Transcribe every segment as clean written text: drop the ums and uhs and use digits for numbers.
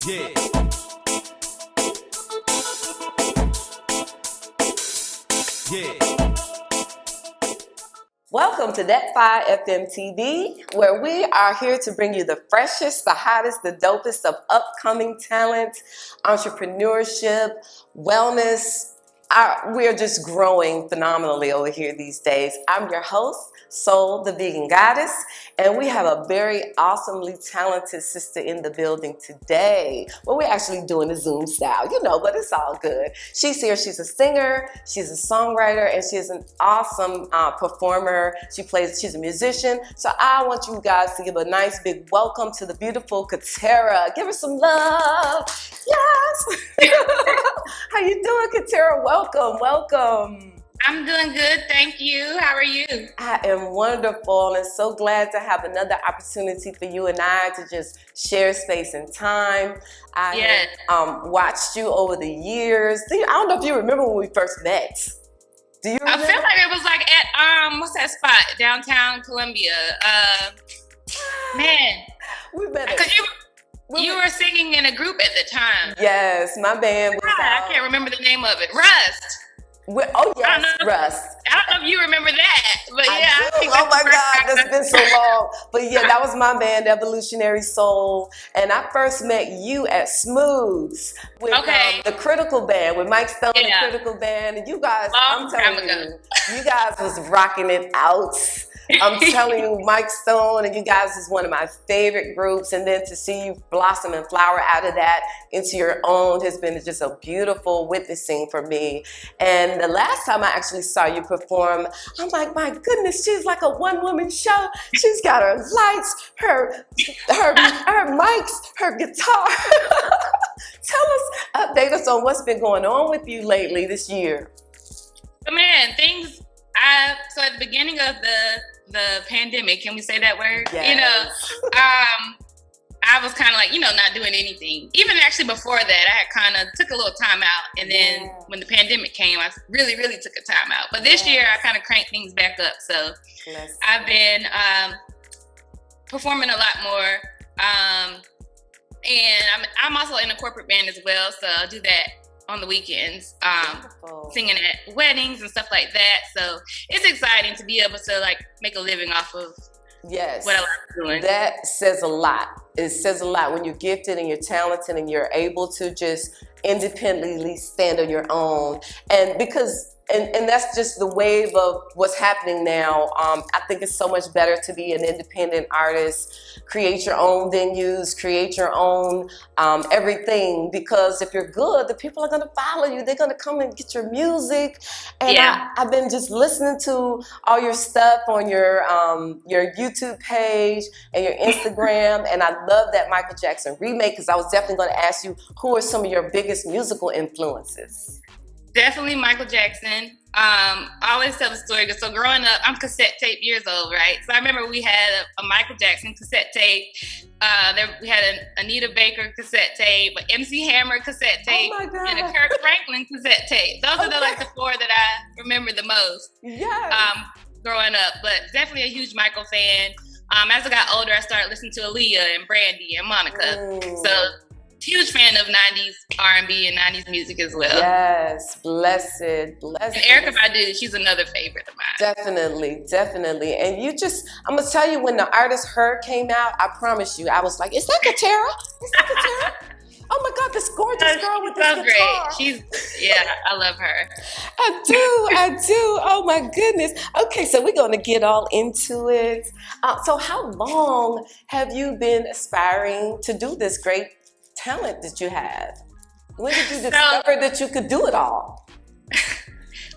Yeah. Yeah. Welcome to That 5 FM TV, where we are here to bring you the freshest, the hottest, the dopest of upcoming talent, entrepreneurship, wellness. We are just growing phenomenally over here these days. I'm your host, Soul, the Vegan Goddess, and we have a very awesomely talented sister in the building today. Well, we're actually doing a Zoom style, but it's all good. She's here. She's a singer, she's a songwriter, and she's an awesome performer. She's a musician. So I want you guys to give a nice big welcome to the beautiful KATERA. Give her some love. Yes. How you doing, KATERA? Welcome. I'm doing good, thank you. How are you? I am wonderful and so glad to have another opportunity for you and I to just share space and time. I have watched you over the years. I don't know if you remember when we first met. Do you remember? I feel like it was like at what's that spot? Downtown Columbia. Man. We met because you were singing in a group at the time. Yes, my band was I can't remember the name of it. Rust. Oh yes, Rust. I don't know if you remember that, but yeah. I do. Oh my God, that's been so long. But yeah, that was my band, Evolutionary Soul, and I first met you at Smooths with the Critical Band, with Mike Stone and the Critical Band, and you guys, I'm telling you guys was rocking it out. I'm telling you, Mike Stone and you guys is one of my favorite groups, and then to see you blossom and flower out of that into your own has been just a beautiful witnessing for me. And the last time I actually saw you perform, I'm like, my goodness, she's like a one-woman show. She's got her lights, her mics, her guitar. Update us on what's been going on with you lately this year. So man, so at the beginning of the pandemic, can we say that word? Yes. I was kind of like, not doing anything. Even actually before that, I had kind of took a little time out. And then when the pandemic came, I really, really took a time out. But this year, I kind of cranked things back up. So I've been performing a lot more. And I'm also in a corporate band as well. So I'll do that on the weekends, singing at weddings and stuff like that. So it's exciting to be able to make a living off of what I like doing. That says a lot. It says a lot when you're gifted and you're talented and you're able to just independently stand on your own. And that's just the wave of what's happening now. I think it's so much better to be an independent artist, create your own venues, create your own everything, because if you're good, the people are going to follow you. They're going to come and get your music. And I've been just listening to all your stuff on your YouTube page and your Instagram, and I love that Michael Jackson remake, because I was definitely going to ask you, who are some of your biggest musical influences? Definitely Michael Jackson. I always tell the story. So growing up, I'm cassette tape years old, right? So I remember we had a Michael Jackson cassette tape. We had an Anita Baker cassette tape, an MC Hammer cassette tape, and a Kirk Franklin cassette tape. Those are the four that I remember the most. Growing up, but definitely a huge Michael fan. As I got older, I started listening to Aaliyah and Brandy and Monica. So huge fan of 90s R&B and 90s music as well. Yes, blessed. And Erykah Badu, she's another favorite of mine. Definitely. And I'm going to tell you, when the artist Her came out, I promise you, I was like, is that KATERA? Is that KATERA? Oh my God, this gorgeous girl with this guitar. Great. I love her. I do. Oh my goodness. Okay, so we're going to get all into it. So how long have you been aspiring to do this great talent that you have? When did you discover that you could do it all?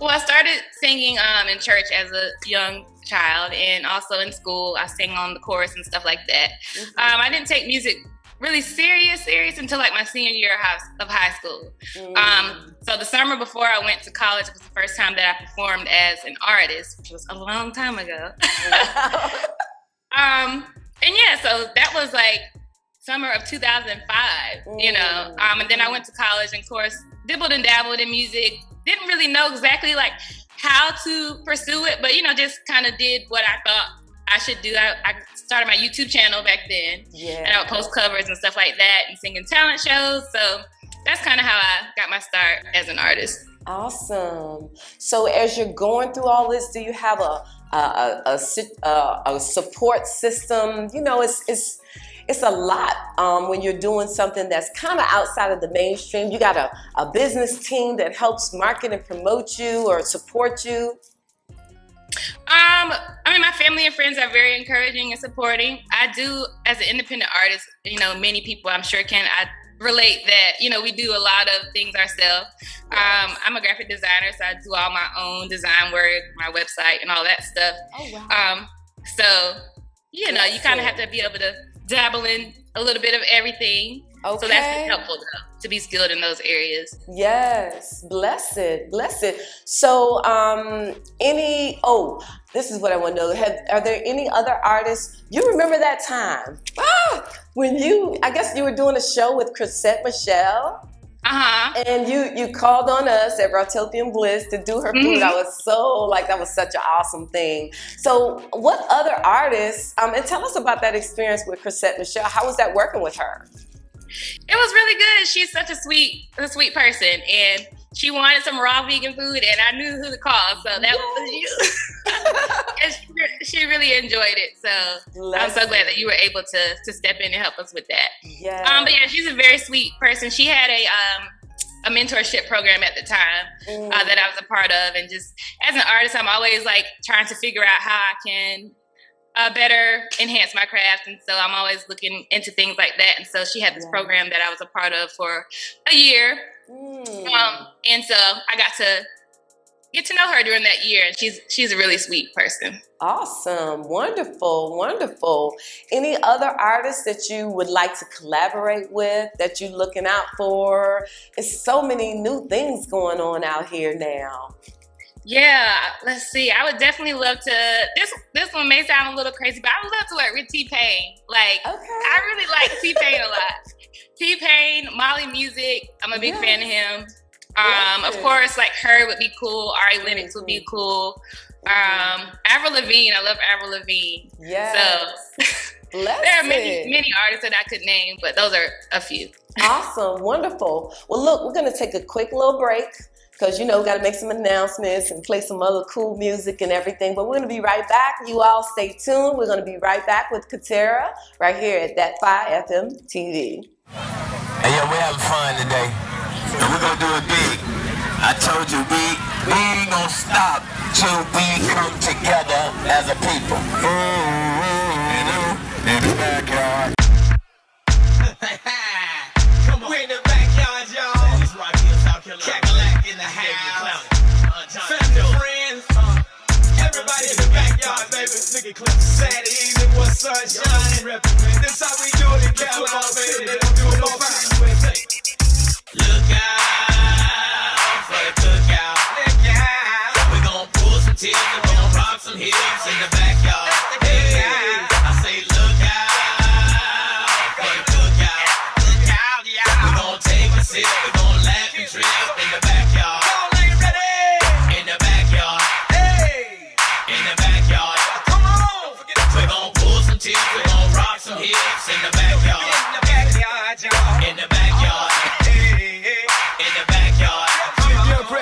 Well, I started singing in church as a young child, and also in school I sang on the chorus and stuff like that. I didn't take music really serious until my senior year of high school. So the summer before I went to college was the first time that I performed as an artist, which was a long time ago. So that was summer of 2005, and then I went to college and, of course, dibbled and dabbled in music. Didn't really know exactly how to pursue it, but just kind of did what I thought I should do. I started my YouTube channel back then, and I would post covers and stuff like that, and singing talent shows. So that's kind of how I got my start as an artist. Awesome. So as you're going through all this, do you have a support system? You know, it's a lot when you're doing something that's kind of outside of the mainstream. You got a business team that helps market and promote you or support you? I mean, my family and friends are very encouraging and supporting. I do, as an independent artist, you know, many people I'm sure can relate that, you know, we do a lot of things ourselves. I'm a graphic designer, so I do all my own design work, my website and all that stuff. Oh, wow. So, you know, you kind of have to be able to dabble in a little bit of everything. Okay. So that's been helpful though, to be skilled in those areas. Yes, blessed. So, this is what I want to know. Are there any other artists? You remember that time when I guess you were doing a show with Chrisette Michele? Uh-huh. And you called on us at Rautopian Bliss to do her food. I was so that was such an awesome thing. So what other artists, and tell us about that experience with Chrisette Michele. How was that working with her? It was really good. She's such a sweet person, and she wanted some raw vegan food, and I knew who to call, so that was you. And she really enjoyed it, so I'm so glad that you were able to step in and help us with that. Yeah. But yeah, she's a very sweet person. She had a mentorship program at the time that I was a part of, and just as an artist, I'm always like trying to figure out how I can better enhance my craft, and so I'm always looking into things like that. And so she had this program that I was a part of for a year, and so I got to get to know her during that year, and she's a really sweet person. Awesome, wonderful. Any other artists that you would like to collaborate with, that you're looking out for? It's so many new things going on out here now. Yeah, let's see. I would definitely love to. This one may sound a little crazy, but I would love to work with T-Pain. I really like T-Pain a lot. T-Pain, Molly Music. I'm a big fan of him. Of course, like her would be cool. Ari Lennox would be cool. Avril Lavigne. I love Avril Lavigne. Yes. So there are many artists that I could name, but those are a few. Awesome, wonderful. Well, look, we're gonna take a quick little break, because, you know, got to make some announcements and play some other cool music and everything. But we're going to be right back. You all stay tuned. We're going to be right back with KATERA right here at DAT FM TV. Hey, yo, we're having fun today. And we're going to do it big. I told you, we ain't going to stop till we come together as a people. In the backyard. Come on. We're in the backyard, y'all. This right here, South Carolina. In the house, family, friends, everybody in the backyard, baby. Look at clips. Saturday evening was sunshine. This how we do it in Carolina, baby. They don't do it no fire. Look out for the cookout. We gon' pull some tears and we gon' rock some hips in the backyard. Hey, I say look out for the cookout. We gon' take a sip, we gon' laugh and trip in the backyard. We're gonna rock some hips in the backyard. In the backyard. In the backyard.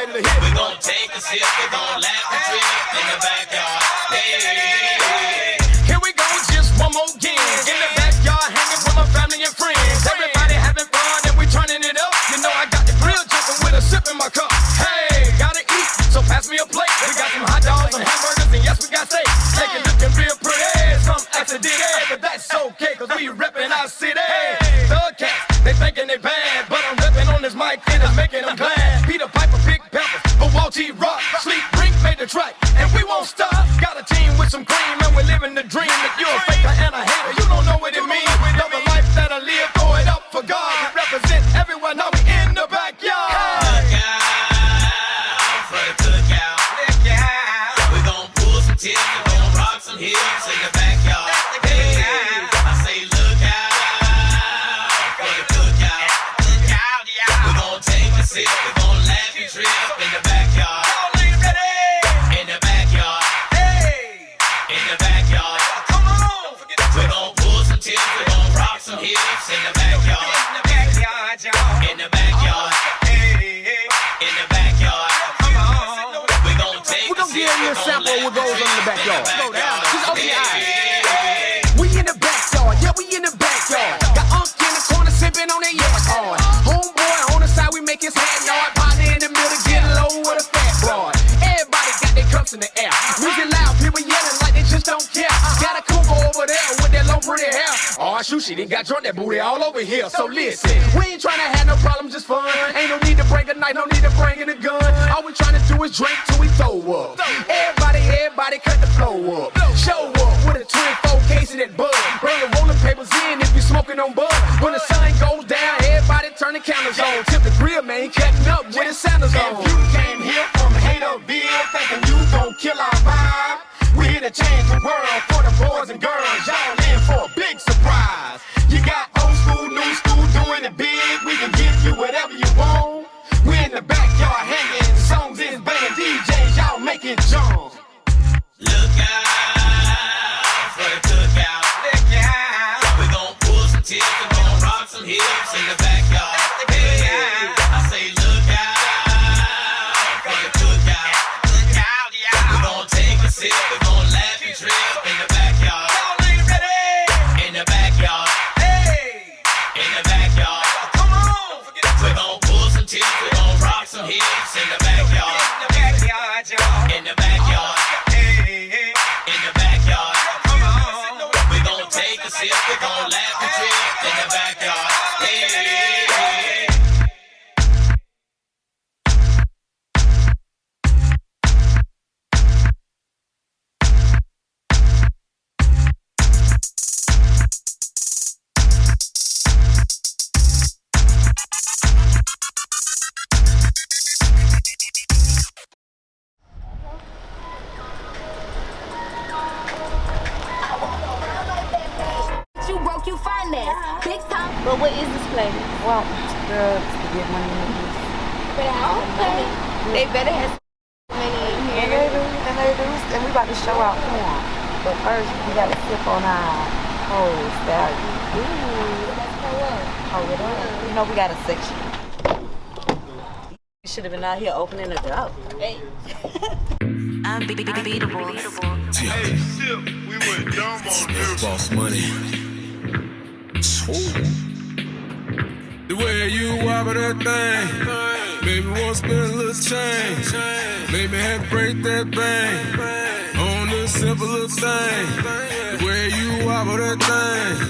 We're gonna take a sip, we're gonna laugh and trip in the backyard. Here we go, just one more game. In the backyard, hanging with my family and friends. Everybody having fun and we turning it up. You know I got the grill jumping with a sip in my cup. Hey, gotta eat, so pass me a plate. We got some hot dogs and hamburgers, and yes, we got steak. Take it looking real pretty. But that's okay, cause we reppin' our city. Thug cats, they thinking they bad, but I'm reppin' on this mic and it's making them glad. Peter Piper, Big Pepper, but Walt T. Rock, Sleep, Brink made the track, and we won't stop. Got a team with some cream, and we're living the dream. If you're a faker and a hater, you don't know what it means. Love the life that I live, throw it up for God. We represent everyone, now we in the backyard. Look out for the cookout. We gon' pull some tears, we gon' rock some hips in the backyard. We're gonna laugh and trip in the backyard. In the backyard. In the backyard. In the backyard. In the backyard. Come on. We gon' take. We're gonna give you a sample of what goes on in the backyard. Slow down. Just open your eyes. We in the backyard. Yeah, we in the backyard. Got Unc in the corner sipping on that yard card. Homeboy on the side, we make his head yard. Partner in the middle, get low with a fat broad. Everybody got their cups in the air. Music loud, people yelling like they just don't care. Got a cougar over there with that long pretty hair. Oh, shoot, she done got drunk, that booty all over here. So listen, we ain't trying to have no problem, just fun. Ain't no need to bring a knife, no need to bring in a gun. All we trying to do is drink till we throw up. Everybody cut the flow up. Show up with a 24 case of that bud. Bring the rolling papers in if you smoking on bud. When the sun goes down, everybody turn the cameras on. Tip the grill, man, cutting up with his sandals on. If you came here from Haterville thinking you gon' kill our vibe, we here to change the world for the boys and girls. Y'all in for a big surprise. You got old school, new school, doing it big. We can give you whatever you want. We in the backyard hanging, songs is banging, DJs, y'all make it jump. Look out for the cookout. Look out. We gon' pull some tips, we gon' rock some hips in the backyard. Hey, I say look out for the cookout. Look out, y'all. We gon' take a sip, we gon' laugh and trip in the backyard. Y'all ain't ready. In the backyard. Hey, In the backyard. come on. We gon' pull some tips, we gon' rock some hips in the backyard. In the backyard, y'all. In the backyard. Hey, In the backyard. come on. We gon' take a sip, we gon' laugh and trip in the backyard. Hey. You broke, you finance. Big time. But what is this place? Well, girls to get money in this. Better have some money. They better have some money in here. And they do. And we about to show out. Come on. But first, we got to sip on our whole stallion. Ooh. Hold it up. You know, we got a section. You should have been out here opening the door. Hey. Unbeatable. Hey, Sip, we went dumb on this. Boss money. The way you wobble that thing, made me want to spend a little change. Made me have to break that bank on this simple little thing. The way you wobble that thing,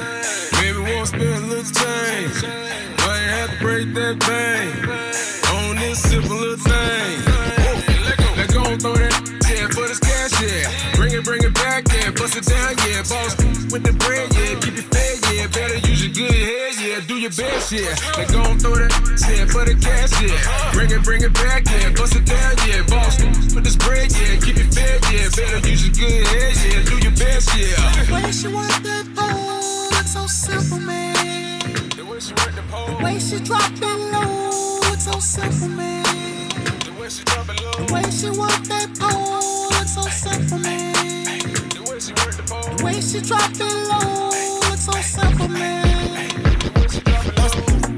made me want to spend a little change. Might have to break that bank on this simple little thing. Let go and throw that yeah for this cash, yeah. Bring it back, yeah. Bust it down, yeah. Boss with the bread, yeah. Keep it fed, yeah. Better use your good head, yeah. Do your best, yeah. Let go and throw that yeah for the cash, yeah. Bring it back, yeah. Bust it down, yeah. Boss with this bread, yeah. Keep it fed, yeah. Better use your good head, yeah. Do your best, yeah. The way she work that pole, it's so simple, man. The way she work the pole, The way she drop it low, it's so simple, man. the way she drop it low, The way she work that pole, it's so simple, man. the way she work the pole, The way she drop it low, it's so simple, man.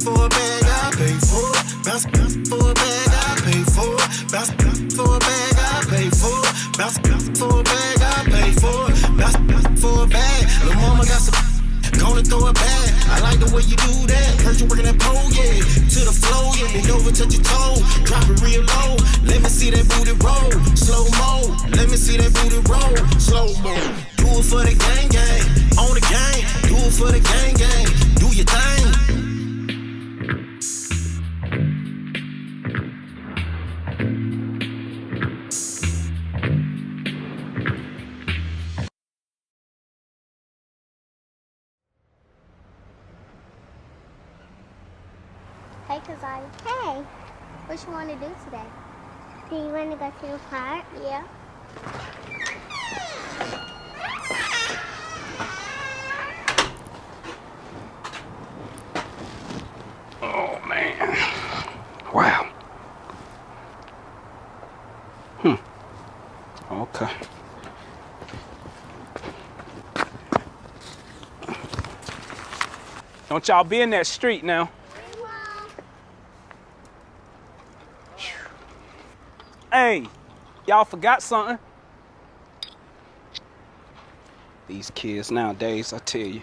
For a bag I pay for, bounce for a bag I pay for, bounce for a bag I pay for, bounce for a bag I pay for, bounce for a bag. Lil' mama got some, gonna throw it back. I like the way you do that. Heard you working that pole, yeah. To the flow, yeah. Bend over, touch your toe, drop it real low. Let me see that booty roll, slow mo. Let me see that booty roll, slow mo. Do it for the gang gang, on the gang. Do it for the gang gang. Do your thing. Hey, Kazai. Hey. What you want to do today? Do you want to go to the park? Yeah. Oh, man. Wow. Okay. Don't y'all be in that street now. Hey, y'all forgot something. These kids nowadays, I tell you.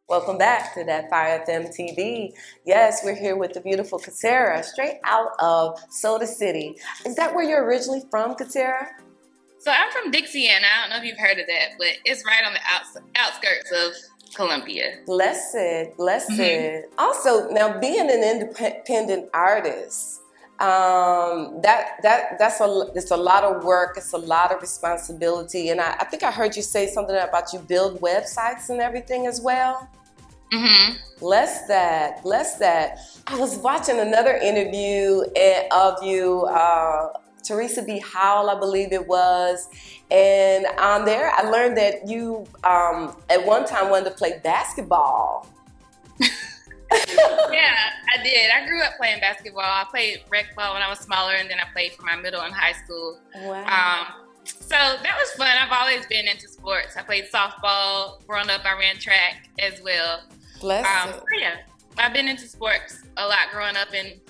Welcome back to That Fire FM TV. Yes, we're here with the beautiful KATERA, straight out of Soda City. Is that where you're originally from, KATERA? So I'm from Dixiana. I don't know if you've heard of that, but it's right on the outskirts of Columbia. Blessed, blessed. Also, now being an independent artist, it's a lot of work. It's a lot of responsibility. And I think I heard you say something about you build websites and everything as well. Bless that. Bless that. I was watching another interview of you, Teresa B. Howell, I believe it was. And on there, I learned that you, at one time, wanted to play basketball. Yeah, I did. I grew up playing basketball. I played rec ball when I was smaller, and then I played for my middle and high school. Wow. So that was fun. I've always been into sports. I played softball. Growing up, I ran track as well. Bless it. So yeah, I've been into sports a lot growing up, and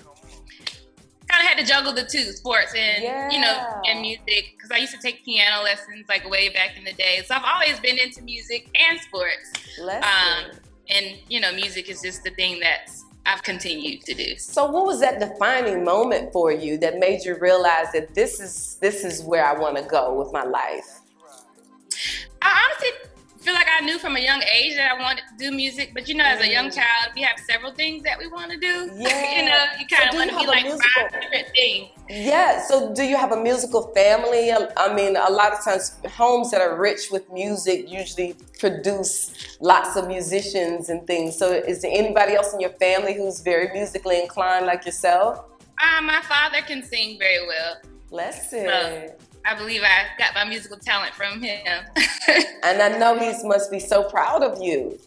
kind of had to juggle the two, sports and and music, because I used to take piano lessons like way back in the day. So I've always been into music and sports. Bless it. And music is just the thing that I've continued to do. So what was that defining moment for you that made you realize that this is where I want to go with my life? I honestly feel like I knew from a young age that I wanted to do music, but as a young child, we have several things that we want to do. Yeah. You kind of want to be like 5 different things. Yeah. So do you have a musical family? I mean, a lot of times homes that are rich with music usually produce lots of musicians and things. So is there anybody else in your family who's very musically inclined like yourself? My father can sing very well. Bless it. So I believe I got my musical talent from him. And I know he must be so proud of you.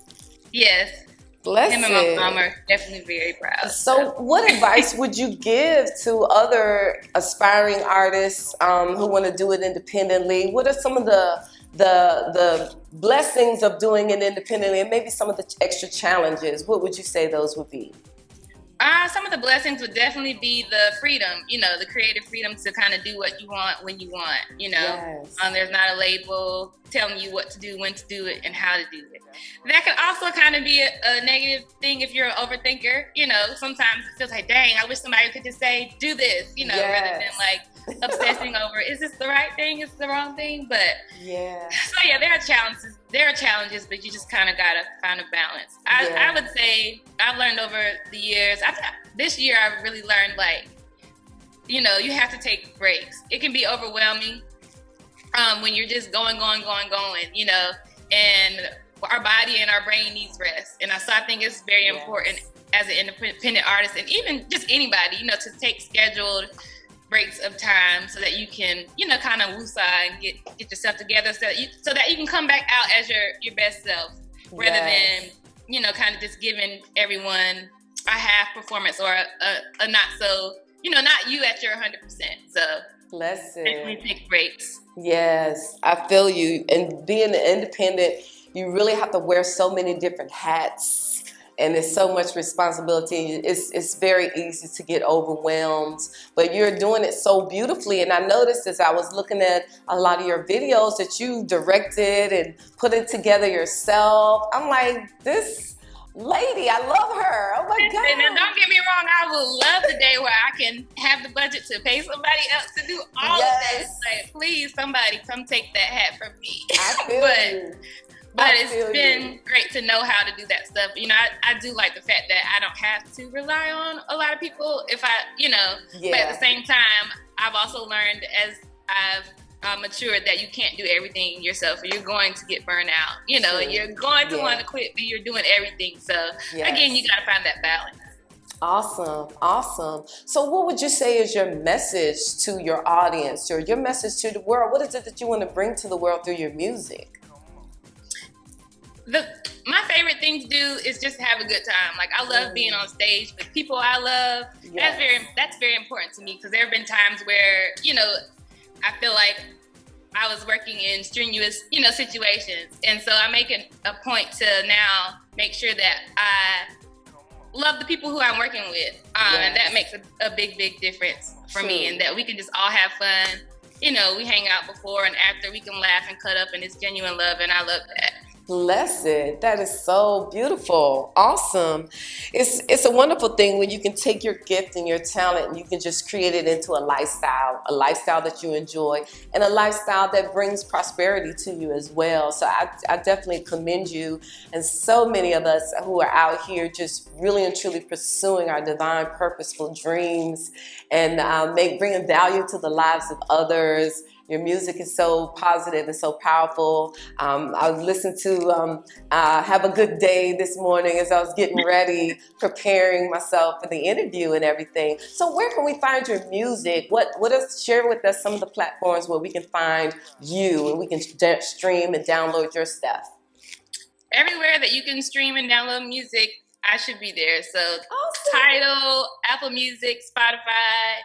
Yes. Bless him it. and my mom are definitely very proud. So what advice would you give to other aspiring artists who want to do it independently? What are some of the blessings of doing it independently, and maybe some of the extra challenges? What would you say those would be? Some of the blessings would definitely be the freedom, the creative freedom to kind of do what you want when you want, Yes. There's not a label telling you what to do, when to do it, and how to do it. That could also kind of be a negative thing if you're an overthinker. Sometimes it feels like, dang, I wish somebody could just say, do this, rather than like obsessing over, is this the right thing? Is it the wrong thing? But so yeah, there are challenges. There are challenges, but you just kind of gotta find a balance. I would say I've learned over the years. This year I really learned, like, you have to take breaks. It can be overwhelming when you're just going, and our body and our brain needs rest. And so I think it's very important as an independent artist, and even just anybody, to take scheduled breaks of time so that you can, kind of woosah and get yourself together so that you can come back out as your best self, rather than, kind of just giving everyone a half performance or a not so, not you at your 100%. So bless it. Definitely take breaks. Yes, I feel you. And being an independent, you really have to wear so many different hats. And it's so much responsibility. It's very easy to get overwhelmed, but you're doing it so beautifully. And I noticed as I was looking at a lot of your videos that you directed and put it together yourself. I'm like, this lady, I love her. Oh my God. And don't get me wrong, I would love the day where I can have the budget to pay somebody else to do all of that. Like, please, somebody come take that hat from me. I feel you. But it's been great to know how to do that stuff. I do like the fact that I don't have to rely on a lot of people if I, but at the same time, I've also learned as I've matured that you can't do everything yourself, or you're going to get burned out. You're going to want to quit, but you're doing everything. So again, you got to find that balance. Awesome. So what would you say is your message to your audience, or your message to the world? What is it that you want to bring to the world through your music? My favorite thing to do is just have a good time. Like, I love being on stage with people I love. That's very important to me, because there have been times where, I feel like I was working in strenuous, situations. And so I make a point to now make sure that I love the people who I'm working with. And that makes a big, big difference for me, and that we can just all have fun. We hang out before and after, we can laugh and cut up, and it's genuine love, and I love that. Blessed. That is so beautiful. Awesome. It's a wonderful thing when you can take your gift and your talent and you can just create it into a lifestyle that you enjoy, and a lifestyle that brings prosperity to you as well. So I definitely commend you, and so many of us who are out here just really and truly pursuing our divine, purposeful dreams, and bringing value to the lives of others. Your music is so positive and so powerful. I was listening to Have a Good Day this morning as I was getting ready, preparing myself for the interview and everything. So where can we find your music? Share with us some of the platforms where we can find you and we can stream and download your stuff. Everywhere that you can stream and download music, I should be there. So Tidal, Apple Music, Spotify,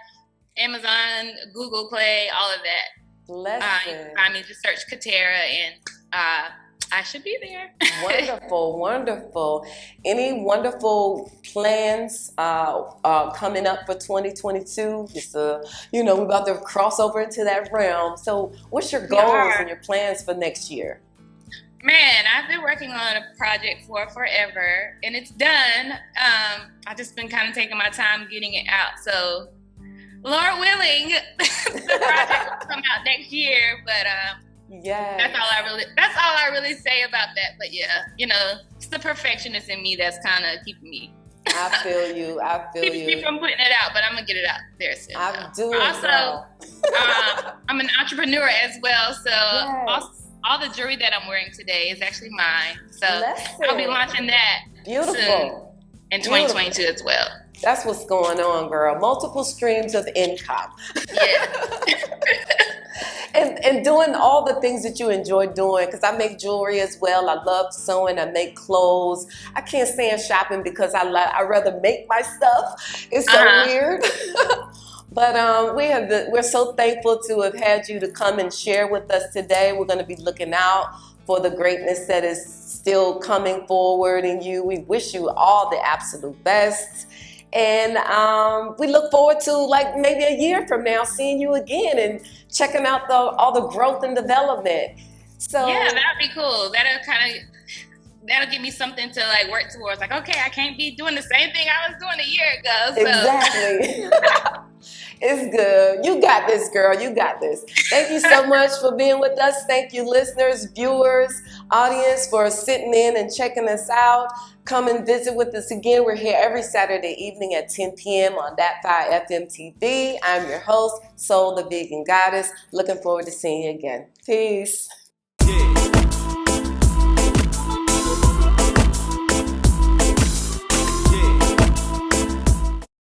Amazon, Google Play, all of that. You can find me, just search KATERA, and I should be there. Wonderful, wonderful. Any wonderful plans coming up for 2022? Just we're about to cross over into that realm. So what's your goals and your plans for next year? Man, I've been working on a project for forever, and it's done. I've just been kind of taking my time getting it out. So, Lord willing, the project will come out next year. But that's all I really say about that. But yeah, it's the perfectionist in me that's kind of keeping me. I feel you. Keeping me from putting it out, but I'm gonna get it out there soon. I'm doing also, I'm an entrepreneur as well, so all the jewelry that I'm wearing today is actually mine. So I'll be launching that soon in 2022 as well. That's what's going on, girl. Multiple streams of income. Yeah. and doing all the things that you enjoy doing, because I make jewelry as well. I love sewing. I make clothes. I can't stand shopping because I rather make my stuff. It's so weird. But we're so thankful to have had you to come and share with us today. We're going to be looking out for the greatness that is still coming forward in you. We wish you all the absolute best. And we look forward to maybe a year from now seeing you again and checking out all the growth and development. So yeah, that'd be cool. That'll give me something to work towards. Okay, I can't be doing the same thing I was doing a year ago. So. Exactly. It's good. You got this, girl. You got this. Thank you so much for being with us. Thank you, listeners, viewers, audience, for sitting in and checking us out. Come and visit with us again. We're here every Saturday evening at 10 p.m. on DAT FM TV. I'm your host, Soul the Vegan Goddess. Looking forward to seeing you again. Peace. Yeah.